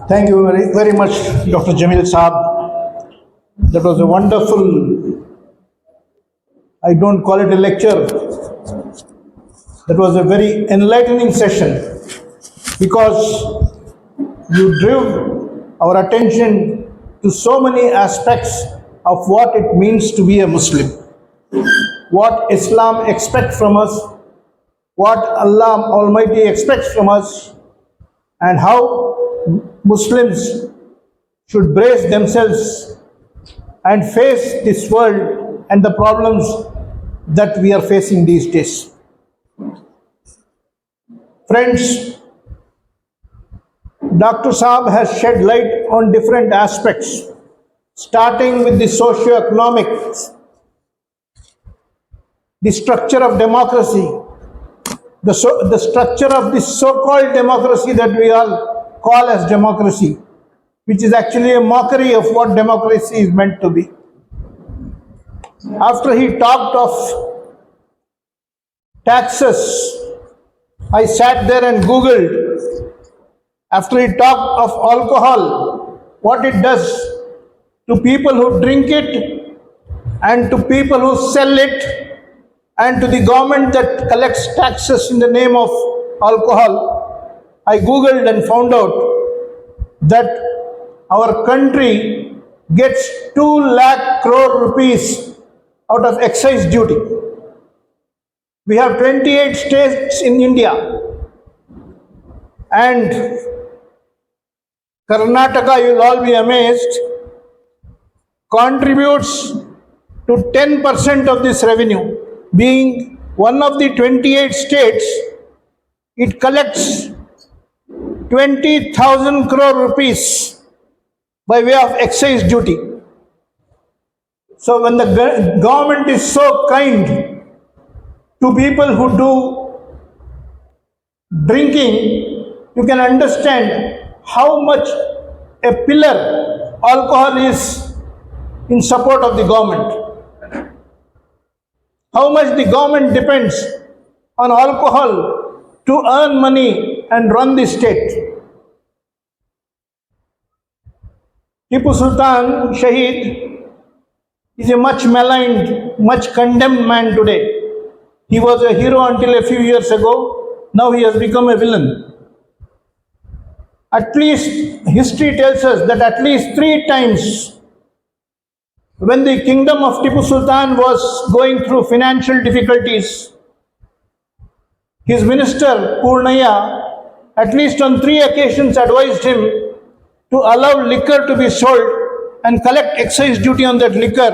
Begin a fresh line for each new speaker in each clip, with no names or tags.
Thank you very much, Dr. Jamil Saheb. That was a wonderful, I don't call it a lecture, that was a very enlightening session because you drew our attention to so many aspects of what it means to be a Muslim, what Islam expects from us, what Allah Almighty expects from us, and how Muslims should brace themselves and face this world and the problems that we are facing these days. Friends, Dr. Saheb has shed light on different aspects, starting with the socio-economics, the structure of democracy, the structure of this so-called democracy that we all call as democracy, which is actually a mockery of what democracy is meant to be. After he talked of taxes, I sat there and Googled. After he talked of alcohol, what it does to people who drink it and to people who sell it and to the government that collects taxes in the name of alcohol, I Googled and found out that our country gets 2 lakh crore rupees out of excise duty. We have 28 states in India, and Karnataka, you will all be amazed, contributes to 10% of this revenue. Being one of the 28 states, it collects 20,000 crore rupees by way of excise duty. So when the government is so kind to people who do drinking, you can understand how much a pillar alcohol is in support of the government. How much the government depends on alcohol to earn money and run the state. Tipu Sultan Shaheed is a much maligned, much condemned man today. He was a hero until a few years ago. Now he has become a villain. At least history tells us that at least 3 times when the kingdom of Tipu Sultan was going through financial difficulties, his minister Purnaya, at least on 3 occasions, advised him to allow liquor to be sold and collect excise duty on that liquor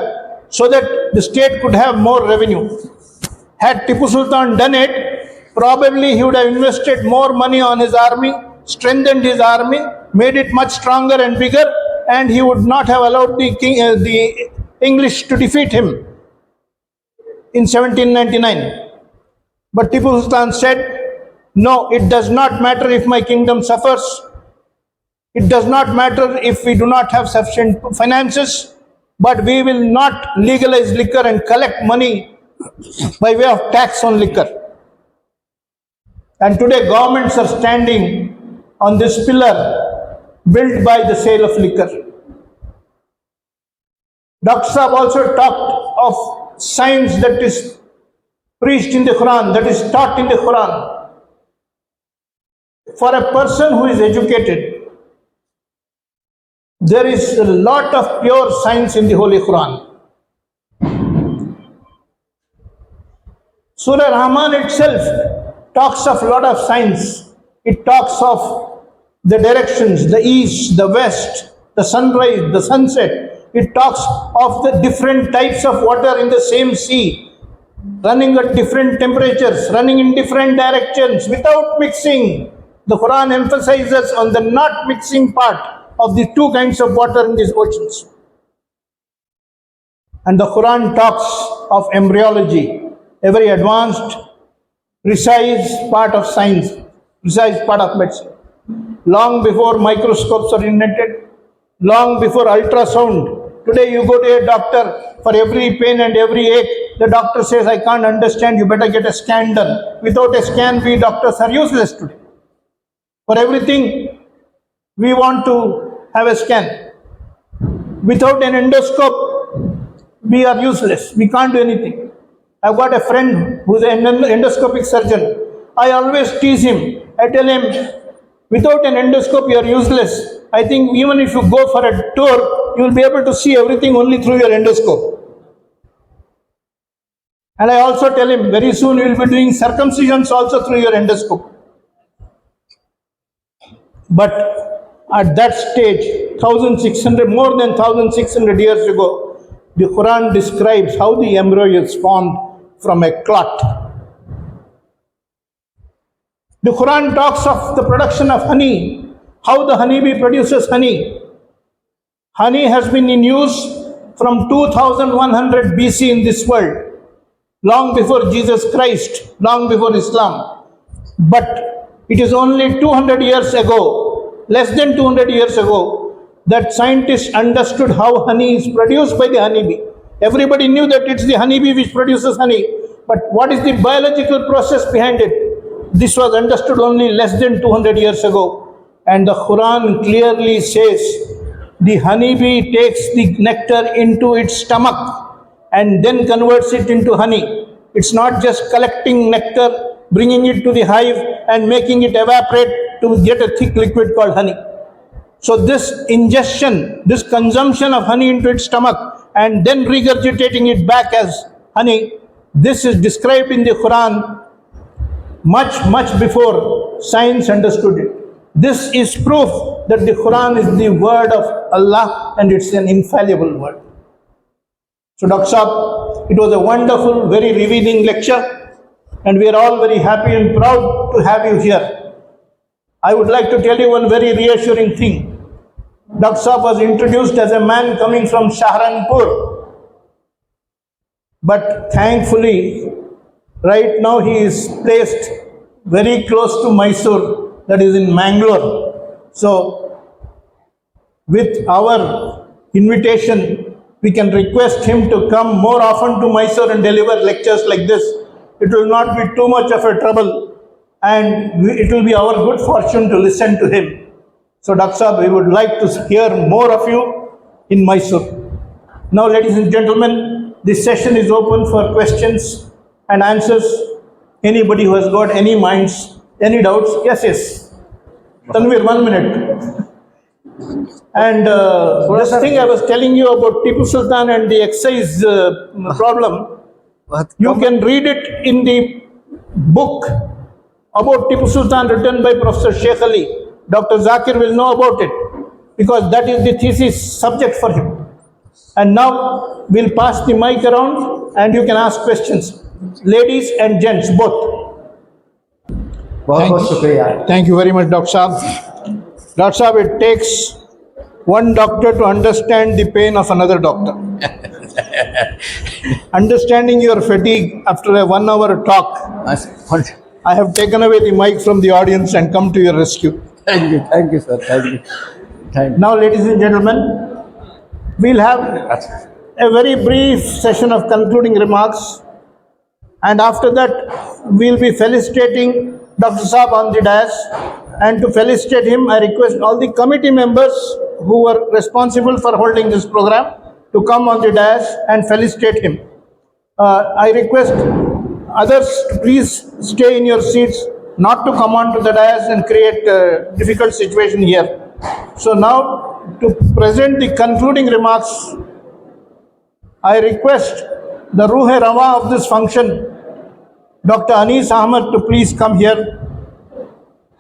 so that the state could have more revenue. Had Tipu Sultan done it, probably he would have invested more money on his army, strengthened his army, made it much stronger and bigger, and he would not have allowed the English to defeat him in 1799. But Tipu Sultan said, no, it does not matter if my kingdom suffers. It does not matter if we do not have sufficient finances, but we will not legalize liquor and collect money by way of tax on liquor. And today governments are standing on this pillar built by the sale of liquor. Dr. Saheb also talked of science that is preached in the Quran, that is taught in the Quran. For a person who is educated, there is a lot of pure science in the Holy Quran. Surah Rahman itself talks of a lot of science. It talks of the directions, the east, the west, the sunrise, the sunset. It talks of the different types of water in the same sea, running at different temperatures, running in different directions without mixing. The Quran emphasizes on the not mixing part of the 2 kinds of water in these oceans. And the Quran talks of embryology, a very advanced, precise part of science, precise part of medicine. Long before microscopes are invented, long before ultrasound. Today you go to a doctor for every pain and every ache. The doctor says, I can't understand, you better get a scan done. Without a scan, we doctors are useless today. For everything, we want to have a scan. Without an endoscope, we are useless. We can't do anything. I've got a friend who's an endoscopic surgeon. I always tease him. I tell him, without an endoscope, you are useless. I think even if you go for a tour, you will be able to see everything only through your endoscope. And I also tell him, very soon you will be doing circumcisions also through your endoscope. But at that stage, 1600, more than 1600 years ago, the Quran describes how the embryo is formed from a clot. The Quran talks of the production of honey, how the honeybee produces honey. Honey has been in use from 2100 BC in this world, long before Jesus Christ, long before Islam. But it is only 200 years ago, less than 200 years ago, that scientists understood how honey is produced by the honeybee. Everybody knew that it's the honeybee which produces honey, but what is the biological process behind it? This was understood only less than 200 years ago. And the Quran clearly says the honeybee takes the nectar into its stomach and then converts it into honey. It's not just collecting nectar, bringing it to the hive and making it evaporate to get a thick liquid called honey. So this ingestion, this consumption of honey into its stomach and then regurgitating it back as honey, this is described in the Quran much before science understood it. This is proof that the Quran is the word of Allah and it's an infallible word. So Dr. Saheb, it was a wonderful, very revealing lecture, and we are all very happy and proud to have you here. I would like to tell you one very reassuring thing. Dr. Saheb was introduced as a man coming from Saharanpur, but thankfully, right now he is placed very close to Mysore, that is in Mangalore. So, with our invitation, we can request him to come more often to Mysore and deliver lectures like this. It will not be too much of a trouble, and it will be our good fortune to listen to him. So, Dr. Saheb, we would like to hear more of you in Mysore. Now, ladies and gentlemen, this session is open for questions and answers. Anybody who has got any minds, any doubts? Yes. Tanvir, 1 minute. And this thing I was telling you about Tipu Sultan and the excise problem, you can read it in the book about Tipu Sultan written by Professor Sheikh Ali. Dr. Zakir will know about it because that is the thesis subject for him. And now we'll pass the mic around and you can ask questions. Ladies and gents, both. Thank you very much, Dr. Saheb. Dr. Saheb, it takes one doctor to understand the pain of another doctor. Understanding your fatigue after a 1 hour talk, I have taken away the mic from the audience and come to your rescue.
Thank you, sir. Thank you.
Now, ladies and gentlemen, we'll have a very brief session of concluding remarks, and after that, we'll be felicitating Dr. Saheb on the dais. And to felicitate him, I request all the committee members who were responsible for holding this program to come on the dais and felicitate him. I request others to please stay in your seats, not to come on to the dais and create a difficult situation here. So now, to present the concluding remarks, I request the Ruhe Rawa of this function, Dr. Anis Ahmed, to please come here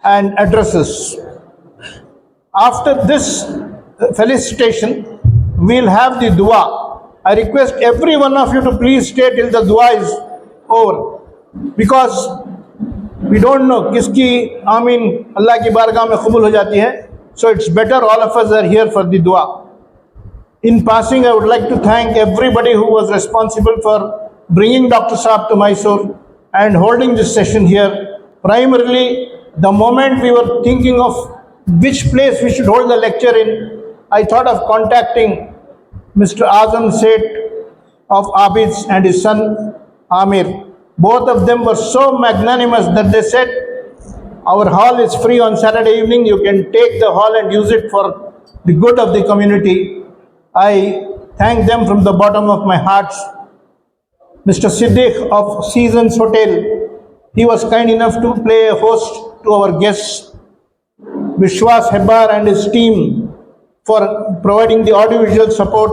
and address us. After this felicitation, we'll have the dua. I request every one of you to please stay till the dua is over, because we don't know kiski Amin Allah ki bargah mein qabul ho jati hai. So it's better all of us are here for the dua. In passing, I would like to thank everybody who was responsible for bringing Dr. Saheb to Mysore and holding this session here. Primarily, the moment we were thinking of which place we should hold the lecture in, I thought of contacting Mr. Azam Seth of Abids and his son Amir. Both of them were so magnanimous that they said, Our hall is free on Saturday evening. You can take the hall and use it for the good of the community. I thank them from the bottom of my heart. Mr. Siddiq of Seasons Hotel, he was kind enough to play a host to our guests. Vishwas Hebbar and his team for providing the audiovisual support.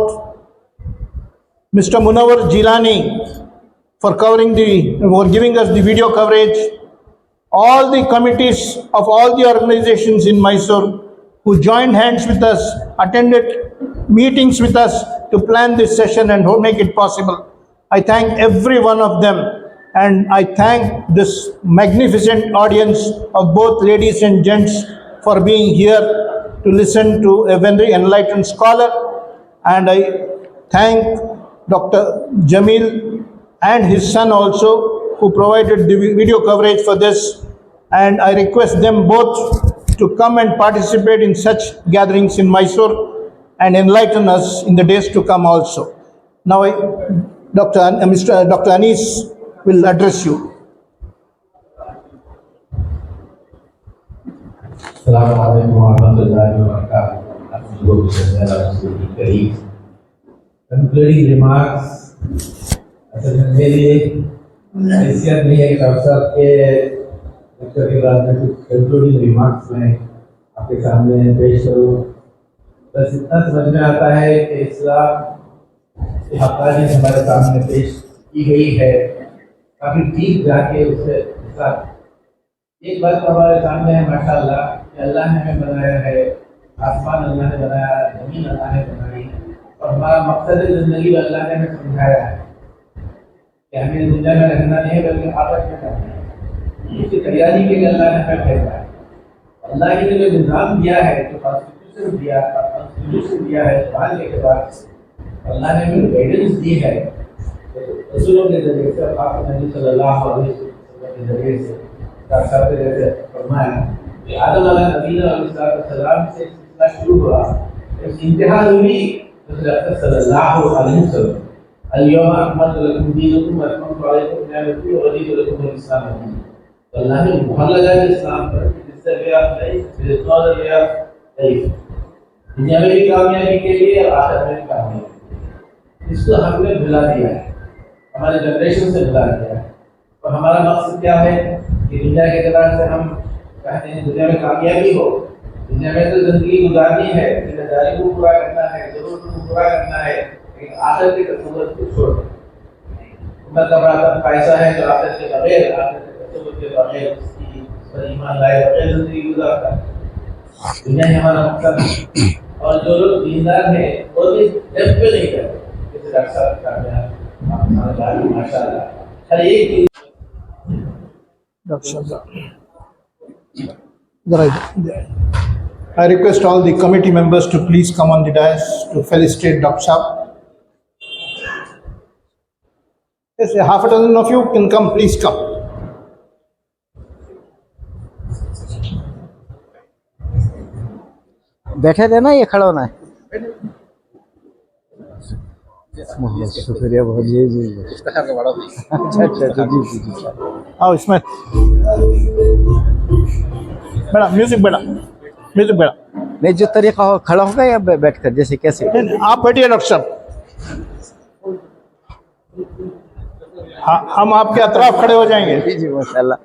Mr. MUNAWAR JEELANI for giving us the video coverage. All the committees of all the organizations in Mysore who joined hands with us, attended meetings with us to plan this session and make it possible. I thank every one of them, and I thank this magnificent audience of both ladies and gents for being here to listen to a very enlightened scholar. And I thank Dr. Jamil and his son also, who provided the video coverage for this. And I request them both to come and participate in such gatherings in Mysore and enlighten us in the days to come also. Now, Dr. Anis will address you.
Assalamualaikum warahmatullahi wabarakatuh. Concluding remarks. असल में मेरी हैसियत नहीं है कि अवसर के lecture के बाद में कुछ कंक्लूडिंग रिमार्क्स में आपके सामने पेश करूँ। बस इतना समझ में आता है कि इस्लाम की हक़ानी हमारे सामने पेश की गई है, काफ़ी ठीक जाके उससे इस्लाम एक बात तो हमारे सामने है माशाअल्लाह कि अल्लाह ने हमें बनाया है, आसमान अल्लाह ने बनाया, ज़मीन अल्लाह ने बनाई और हमारा मकसद ज़िंदगी अल्लाह ने हमें समझाया है कि हमें दुनिया में रहना नहीं है बल्कि आखिरत में रहना है। इसकी तैयारी के लिए अल्लाह ने हमें भेजा है। अल्लाह ने जो निज़ाम दिया है, जो कॉन्स्टिट्यूशन दिया है, मानने के बाद अल्लाह ने हमें गाइडेंस दी है रसूलों के ज़रिए से, आपके नबी सल्लल्लाहु अलैहि वसल्लम के ज़रिए से साहब ने जैसे फरमाया कि आदम अलैहिस्सलाम से सिलसिला शुरू हुआ, इंतहा हुई सल्लल्लाहु अलैहि वसल्लम अल-यौम अकमलतु लकुम दीनकुम व अतममतु अलैकुम निअमती व रदीतु लकुम अल-इस्लाम दीना। तो अल्लाह ने मुहर लगाया इस्लाम पर, जिससे वे आप नहीं, दुनिया में भी कामयाबी के लिए और आखिरत में भी कामयाबी। इसको हमने भुला दिया है, हमारे जनरेशन से भुला दिया है। और हमारा मकसद क्या है कि दुनिया के तरह से हम कहते हैं दुनिया में कामयाबी हो, दुनिया में तो जिंदगी गुजारनी है, जिम्मेदारी को पूरा करना है, जरूरत को पूरा करना है, लेकिन आखिरत के तसव्वुर को छोड़ उम्मत का बड़ा पैसा है जो आखिरत के बगैर, आखिरत के तसव्वुर के बगैर, उसकी पर ईमान लाए बगैर जिंदगी गुजारता है। दुनिया ही हमारा मकसद है। और जो लोग दीनदार हैं वो भी डेप्थ पे नहीं करते, जैसे डॉक्टर साहब कामयाब माशाअल्लाह हर एक चीज।
I request all the committee members to please come on the dais to felicitate Dr. Saheb. Yes, half a dozen of you can come, please come.
बैठे रहना ये खड़ा होना है। बहुत शुक्रिया, बहुत जी जी अच्छा अच्छा जी जी जी।
आओ इसमें बेटा म्यूजिक बेटा
नहीं, जो तरीका हो खड़ा होगा या बैठकर, जैसे कैसे?
आप बैठिए डॉक्टर साहब, हम आपके अतराफ खड़े हो जाएंगे।
जी जी माशाल्लाह।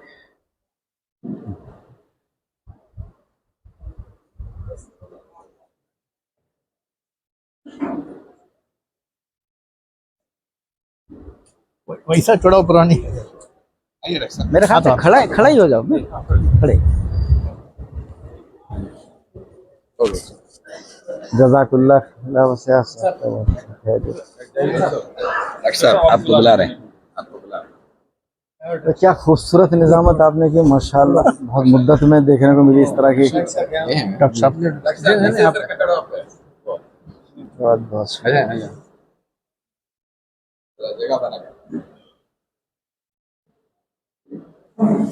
वैसा चढ़ाओ पुरानी।
मेरे ख्याल से खड़ा ही हो जाओ, खड़े। जज़ाकुल्लाह।
डॉक्टर साहब आपको बुला रहे हैं,
तो क्या खूबसूरत निजामत आपने की माशाल्लाह। बहुत मुद्दत में देखने को मिली इस तरह की।
डॉक्टर साहब
बहुत बहुत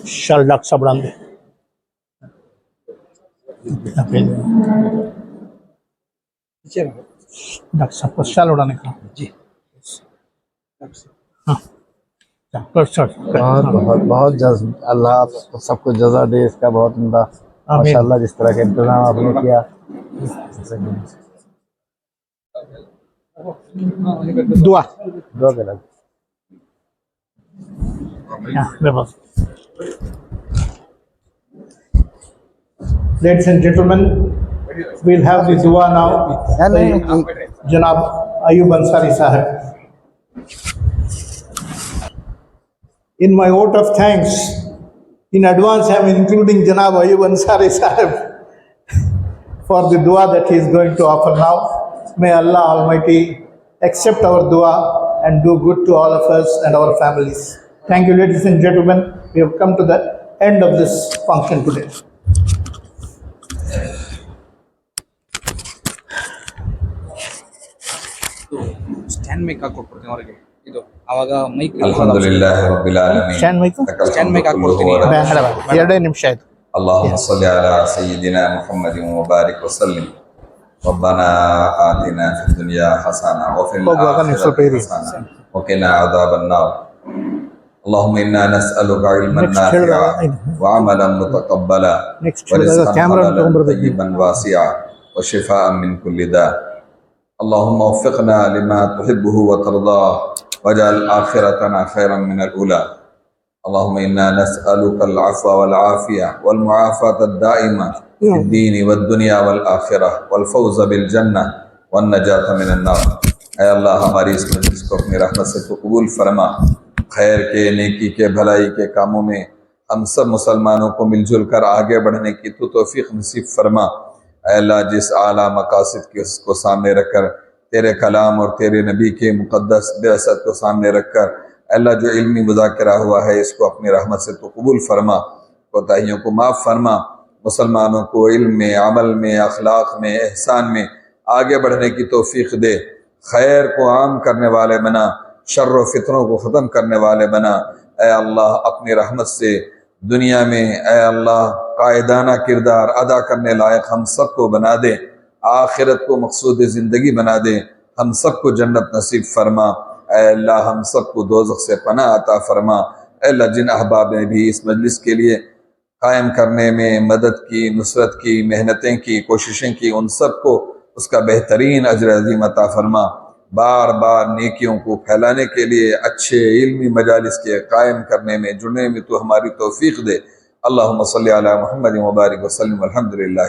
शाल डॉक्टर साहब डाल दे। डॉक्टर साहब को शाल उड़ाने का। जी हाँ।
बहुत बहुत बहुत अल्लाह आप सबको जजा दे इसका, बहुत उम्दा माशाल्लाह जिस तरह का इंतजाम आपने किया।
दुआ।
दुआ करा।
Ladies and gentlemen, we'll have the dua now. Janab Ayub Ansari Saheb. In my vote of thanks, in advance I am including Janab Ayub Ansari Saheb for the dua that he is going to offer now. May Allah Almighty accept our dua and do good to all of us and our families. Thank you, ladies and gentlemen. We have come to the end of this function today.
Stand mic ಹಾಕೊಡ್ತೀನಿ ಅವರಿಗೆ. ಇದು ಅವಾಗ mic
ಅಲ್ಹಮ್ದುಲಿಲ್ಲಾಹಿ ರಬ್ಬಿಲ್ ಆಲಮೀನ್.
Stand mic?
Stand mic ಹಾಕೊಡ್ತೀನಿ.
ಎರಡೇ ನಿಮಿಷ ಆಯ್ತು.
اللهم صل على سيدنا محمد وبارك وسلم. ربنا آتنا في الدنيا حسنة وفي الآخرة حسنة وقنا عذاب النار. اللهم إنا نسألك علما نافعا وعملا متقبلا ورزقا حلالا طيبا واسعا وشفاء من كل داء. اللهم وفقنا لما تحبه وترضاه واجعل آخرتنا خيرا من الأولى. اللهم إنا نسألك العفو والعافية والمعافاة الدائمة في الدين والدنيا والآخرة والفوز بالجنة والنجاة من النار. اے اللہ ہماری اس مجلس کو اپنی رحمت سے تو قبول فرما. خیر کے، نیکی کے، بھلائی کے کاموں میں ہم سب مسلمانوں کو مل جل کر آگے بڑھنے کی تو توفیق نصیب فرما. اے اللہ جس اعلیٰ مقاصد کے اس کو سامنے رکھ کر، تیرے کلام اور تیرے نبی کے مقدس بعثت کو سامنے رکھ کر، اے اللہ جو علمی مذاکرہ ہوا ہے اس کو اپنی رحمت سے تو قبول فرما. کوتاہیوں کو معاف فرما. مسلمانوں کو علم میں، عمل میں، اخلاق میں، احسان میں آگے بڑھنے کی توفیق دے. خیر کو عام کرنے والے بنا، شر و فتنوں کو ختم کرنے والے بنا. اے اللہ اپنی رحمت سے دنیا میں اے اللہ قائدانہ کردار ادا کرنے لائق ہم سب کو بنا دے. آخرت کو مقصود زندگی بنا دے. ہم سب کو جنت نصیب فرما. اے اللہ ہم سب کو دوزخ سے پناہ عطا فرما. اے اللہ جن احباب نے بھی اس مجلس کے لیے قائم کرنے میں مدد کی، نصرت کی، محنتیں کی، کوششیں کی، ان سب کو اس کا بہترین اجر عظیم عطا فرما. بار بار نیکیوں کو پھیلانے کے لیے اچھے علمی مجالس کے قائم کرنے میں، جڑنے میں تو ہماری توفیق دے. اللہم صلی علی محمد وبارک وسلم. الحمدللہ.